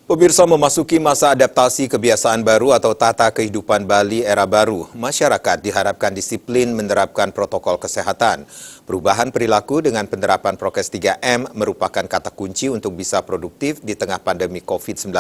Pemirsa, memasuki masa adaptasi kebiasaan baru atau tata kehidupan Bali era baru, masyarakat diharapkan disiplin menerapkan protokol kesehatan. Perubahan perilaku dengan penerapan prokes 3M merupakan kata kunci untuk bisa produktif di tengah pandemi COVID-19.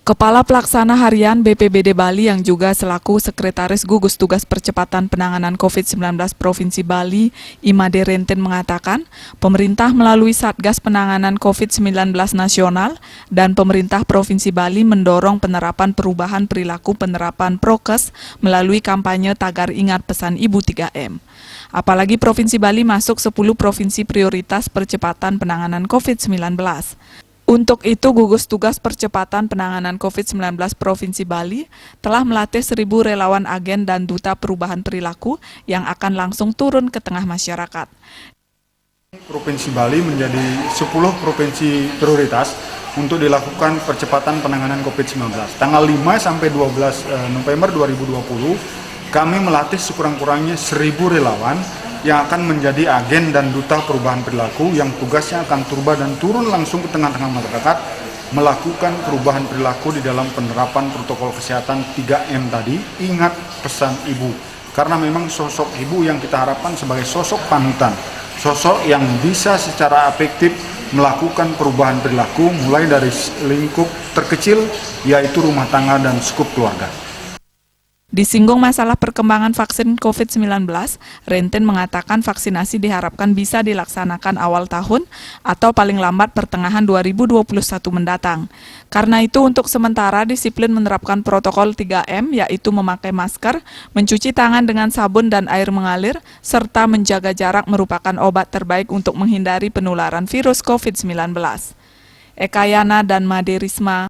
Kepala Pelaksana Harian BPBD Bali yang juga selaku Sekretaris Gugus Tugas Percepatan Penanganan COVID-19 Provinsi Bali, Imade Renten mengatakan, pemerintah melalui Satgas Penanganan COVID-19 Nasional dan pemerintah Provinsi Bali mendorong penerapan perubahan perilaku penerapan prokes melalui kampanye Tagar Ingat Pesan Ibu 3M. Apalagi Provinsi Bali masuk 10 provinsi prioritas percepatan penanganan COVID-19. Untuk itu, Gugus Tugas Percepatan Penanganan COVID-19 Provinsi Bali telah melatih 1.000 relawan agen dan duta perubahan perilaku yang akan langsung turun ke tengah masyarakat. Provinsi Bali menjadi 10 provinsi prioritas untuk dilakukan percepatan penanganan COVID-19. Tanggal 5 sampai 12 November 2020, kami melatih sekurang-kurangnya 1.000 relawan yang akan menjadi agen dan duta perubahan perilaku yang tugasnya akan turun langsung ke tengah-tengah masyarakat melakukan perubahan perilaku di dalam penerapan protokol kesehatan 3M tadi, ingat pesan ibu. Karena memang sosok ibu yang kita harapkan sebagai sosok panutan, sosok yang bisa secara efektif melakukan perubahan perilaku mulai dari lingkup terkecil yaitu rumah tangga dan skup keluarga. Disinggung masalah perkembangan vaksin COVID-19, Renten mengatakan vaksinasi diharapkan bisa dilaksanakan awal tahun atau paling lambat pertengahan 2021 mendatang. Karena itu untuk sementara disiplin menerapkan protokol 3M yaitu memakai masker, mencuci tangan dengan sabun dan air mengalir, serta menjaga jarak merupakan obat terbaik untuk menghindari penularan virus COVID-19. Eka Yana dan Made Risma.